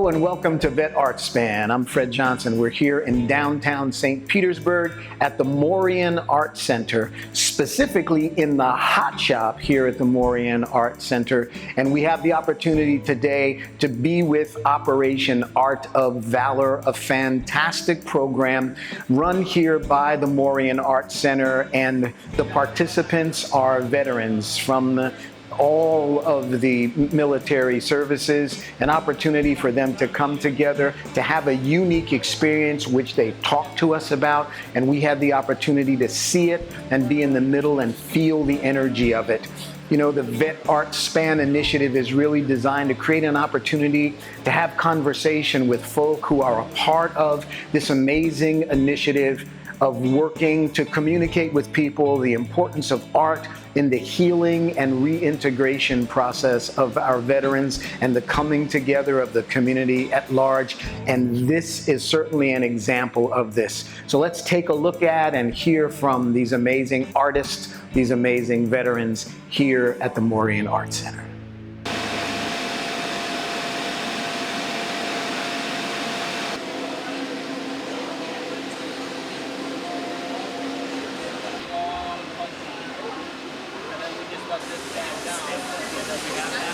Hello and welcome to VetArtSpan. I'm Fred Johnson. We're here in downtown St. Petersburg at the Morean Art Center, specifically in the hot shop here at the Morean Art Center. And we have the opportunity today to be with Operation Art of Valor, a fantastic program run here by the Morean Art Center. And the participants are veterans from all of the military services, an opportunity for them to come together, to have a unique experience which they talk to us about, and we had the opportunity to see it and be in the middle and feel the energy of it. You know, the VetArtSpan initiative is really designed to create an opportunity to have conversation with folk who are a part of this amazing initiative of working to communicate with people the importance of art in the healing and reintegration process of our veterans and the coming together of the community at large. And this is certainly an example of this. So let's take a look at and hear from these amazing artists, these amazing veterans here at the Morean Art Center.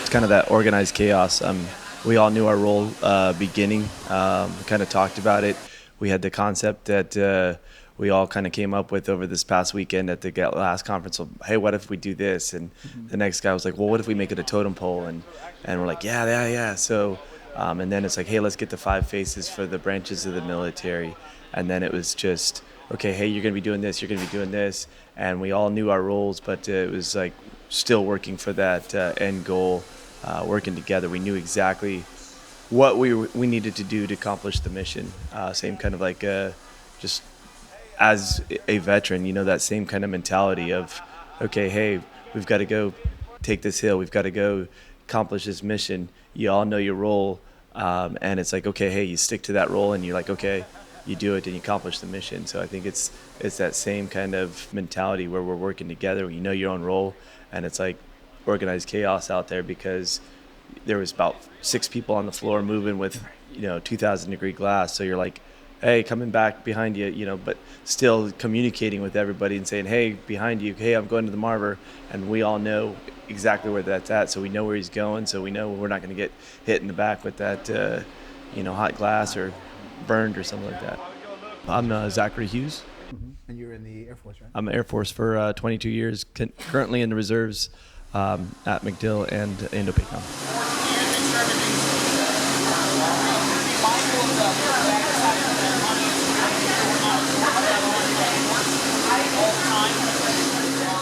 It's kind of that organized chaos. We all knew our role beginning. We kind of talked about it. We had the concept that we all kind of came up with over this past weekend at the last conference of, hey, what if we do this? And the next guy was like, well, what if we make it a totem pole? And we're like, yeah. So, and then it's like, hey, let's get the 5 faces for the branches of the military. And then it was just, okay, hey, you're going to be doing this, you're going to be doing this. And we all knew our roles, but it was like still working for that end goal, working together. We knew exactly what we needed to do to accomplish the mission. Same kind of like just as a veteran, you know, that same kind of mentality of, okay, hey, we've got to go take this hill. We've got to go accomplish this mission. You all know your role. And it's like, okay, hey, you stick to that role and you're like, okay, you do it and you accomplish the mission. So I think it's that same kind of mentality where we're working together. You know your own role, and it's like organized chaos out there because there was about 6 people on the floor moving with, 2,000 degree glass. So you're like, hey, coming back behind you, but still communicating with everybody and saying, hey, behind you, hey, I'm going to the Marver, and we all know exactly where that's at. So we know where he's going. So we know we're not going to get hit in the back with that, hot glass or burned or something like that. I'm Zachary Hughes. And you're in the Air Force, right? I'm in Air Force for 22 years, currently in the reserves at MacDill and Indo-PACOM.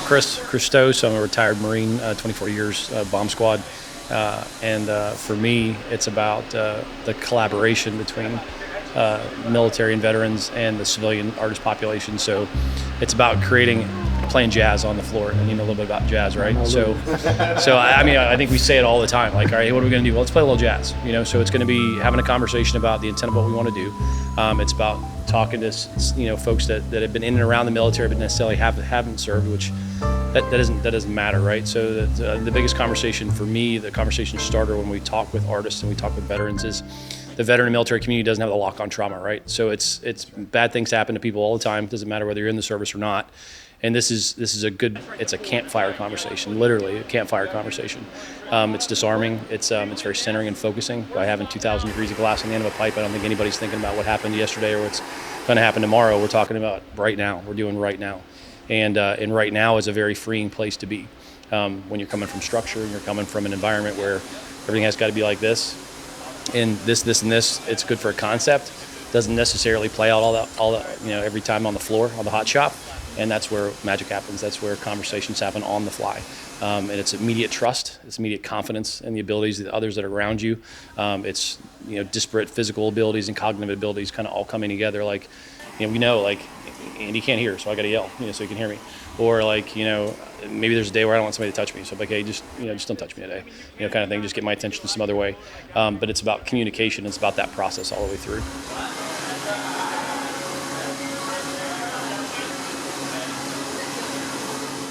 Chris Stowe, I'm a retired Marine, 24 years, bomb squad. And for me, it's about the collaboration between military and veterans and the civilian artist population. So it's about playing jazz on the floor, and you know a little bit about jazz, right? So I think we say it all the time, like, all right, what are we going to do? Well, let's play a little jazz, So it's going to be having a conversation about the intent of what we want to do. It's about talking to folks that have been in and around the military but necessarily haven't served, which that doesn't matter, right? So the biggest conversation for me, the conversation starter when we talk with artists and we talk with veterans, is the veteran and military community doesn't have the lock on trauma, right? So it's bad things happen to people all the time. It doesn't matter whether you're in the service or not. And this is it's a campfire conversation, literally a campfire conversation. It's disarming. It's very centering and focusing. By having 2,000 degrees of glass on the end of a pipe, I don't think anybody's thinking about what happened yesterday or what's going to happen tomorrow. We're talking about right now. We're doing right now. And right now is a very freeing place to be. When you're coming from structure and you're coming from an environment where everything has got to be like this, and this, and this, it's good for a concept. Doesn't necessarily play out all that every time on the floor, on the hot shop. And that's where magic happens. That's where conversations happen on the fly. And it's immediate trust. It's immediate confidence in the abilities of the others that are around you. It's disparate physical abilities and cognitive abilities kind of all coming together. Like, we know, like, Andy can't hear, so I got to yell, so he can hear me. Or like, maybe there's a day where I don't want somebody to touch me, so I'm like, hey, just don't touch me today, kind of thing. Just get my attention some other way. But it's about communication. It's about that process all the way through.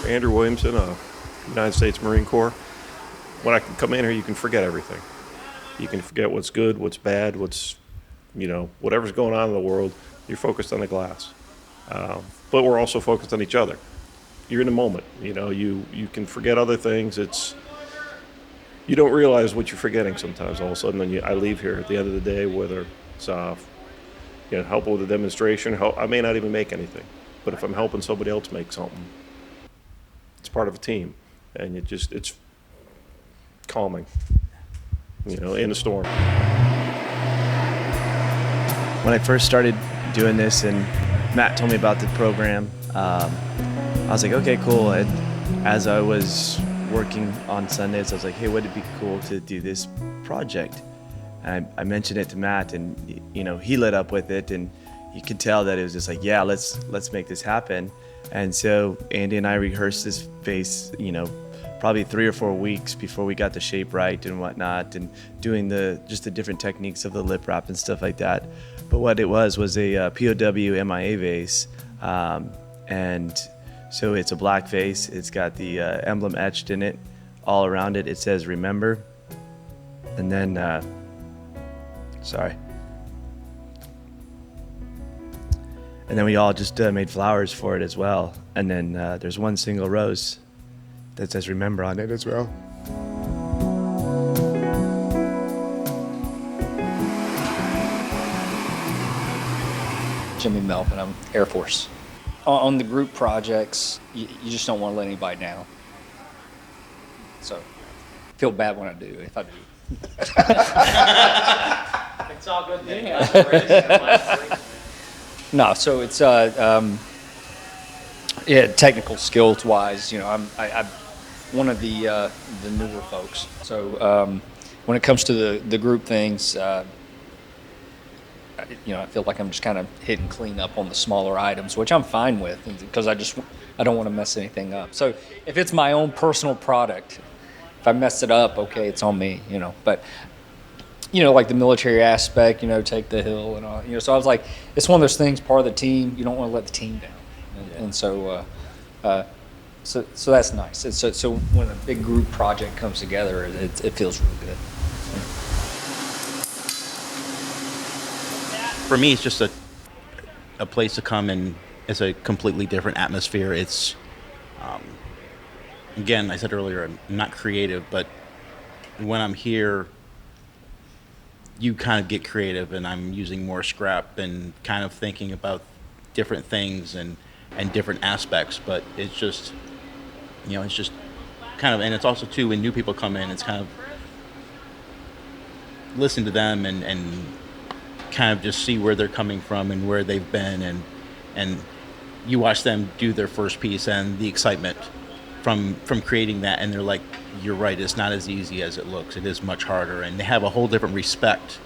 Andrew Williamson, United States Marine Corps. When I can come in here, you can forget everything. You can forget what's good, what's bad, whatever's going on in the world. You're focused on the glass. But we're also focused on each other. You're in the moment. You can forget other things. You don't realize what you're forgetting sometimes. All of a sudden, I leave here at the end of the day, whether it's help with a demonstration. I may not even make anything, but if I'm helping somebody else make something, it's part of a team, and it's calming. In a storm. When I first started doing this and Matt told me about the program, I was like, okay, cool. And as I was working on Sundays, I was like, hey, would it be cool to do this project? And I mentioned it to Matt, and he lit up with it, and you could tell that it was just like, yeah, let's make this happen. And so Andy and I rehearsed this face, probably 3 or 4 weeks before we got the shape right and whatnot, and doing the different techniques of the lip wrap and stuff like that. But what it was a POW MIA vase, and so it's a black vase. It's got the emblem etched in it. All around it, it says "Remember," and then and then we all just made flowers for it as well. And then there's one single rose that says "Remember" on it as well. Jimmy Melvin, I'm Air Force. On the group projects, you just don't want to let anybody down. So, I feel bad when I do, if I do. It's all good. No, so it's technical skills wise, I'm one of the newer folks. So when it comes to the group things, I feel like I'm just kind of hitting clean up on the smaller items, which I'm fine with because I don't want to mess anything up. So if it's my own personal product, if I mess it up, okay, it's on me, But like the military aspect, take the hill and all, So I was like, it's one of those things, part of the team. You don't want to let the team down, and so that's nice. So when a big group project comes together, it feels really good. For me, it's just a place to come, and it's a completely different atmosphere. It's again, I said earlier, I'm not creative, but when I'm here, you kind of get creative, and I'm using more scrap and kind of thinking about different things and different aspects. But it's just, it's just kind of, and it's also too, when new people come in, it's kind of listen to them and kind of just see where they're coming from and where they've been, and you watch them do their first piece and the excitement from creating that, and they're like, you're right, it's not as easy as it looks. It is much harder, and they have a whole different respect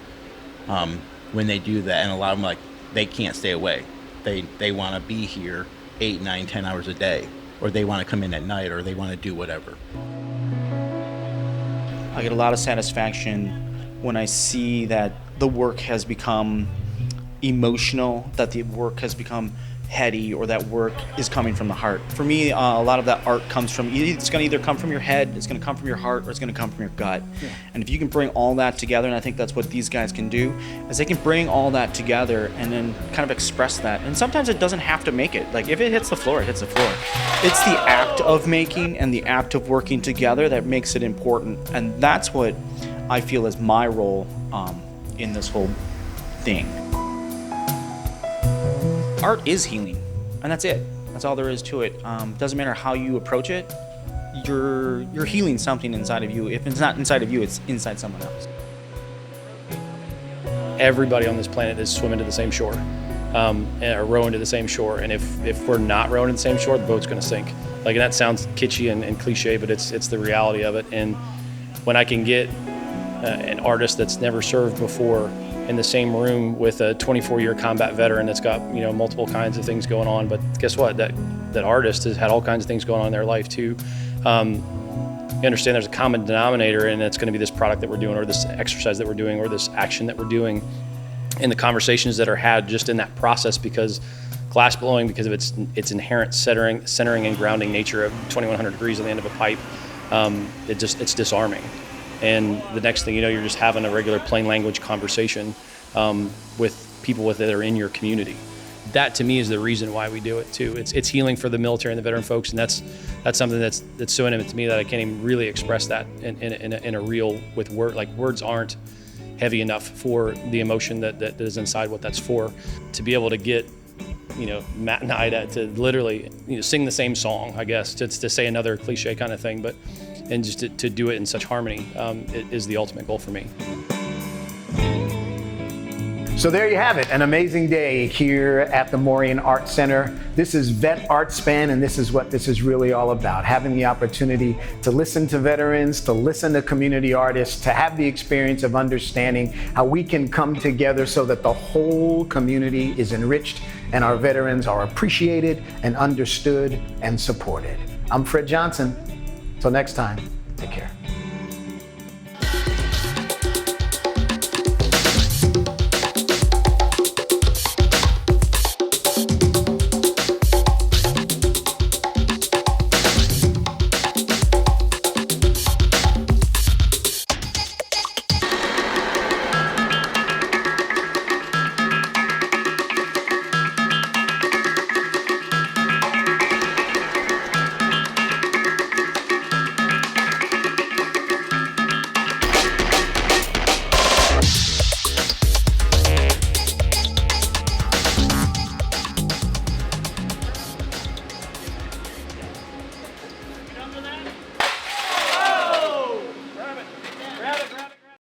when they do that. And a lot of them, like, they can't stay away. They want to be here 8, 9, 10 hours a day, or they want to come in at night, or they want to do whatever. I get a lot of satisfaction when I see that the work has become emotional, that the work has become heady, or that work is coming from the heart. For me, a lot of that art comes from, it's going to either come from your head, it's going to come from your heart, or it's going to come from your gut. Yeah. And if you can bring all that together, and I think that's what these guys can do, is they can bring all that together and then kind of express that. And sometimes it doesn't have to make it. Like, if it hits the floor, it hits the floor. It's the act of making and the act of working together that makes it important. And that's what I feel is my role in this whole thing. Art is healing, and that's it. That's all there is to it. Doesn't matter how you approach it, you're healing something inside of you. If it's not inside of you, it's inside someone else. Everybody on this planet is swimming to the same shore, or rowing to the same shore. And if we're not rowing to the same shore, the boat's going to sink. Like, and that sounds kitschy and cliche, but it's the reality of it. And when I can get an artist that's never served before in the same room with a 24-year combat veteran that's got multiple kinds of things going on, but guess what? That artist has had all kinds of things going on in their life too. You understand there's a common denominator, and it's going to be this product that we're doing, or this exercise that we're doing, or this action that we're doing, and the conversations that are had just in that process, because glass blowing, because of its inherent centering and grounding nature of 2100 degrees on the end of a pipe, it's disarming. and the next thing you know, you're just having a regular plain language conversation with people that are in your community. That to me is the reason why we do it too. It's healing for the military and the veteran folks, and that's something that's so intimate to me that I can't even really express that in a real with word. Like, words aren't heavy enough for the emotion that is inside what that's for. To be able to get, Matt and Ida to literally, sing the same song, I guess, to say another cliche kind of thing, but and just to do it in such harmony is the ultimate goal for me. So there you have it, an amazing day here at the Morean Art Center. This is VetArtSpan, and this is what this is really all about, having the opportunity to listen to veterans, to listen to community artists, to have the experience of understanding how we can come together so that the whole community is enriched and our veterans are appreciated and understood and supported. I'm Fred Johnson. Till next time, take care. Done with that?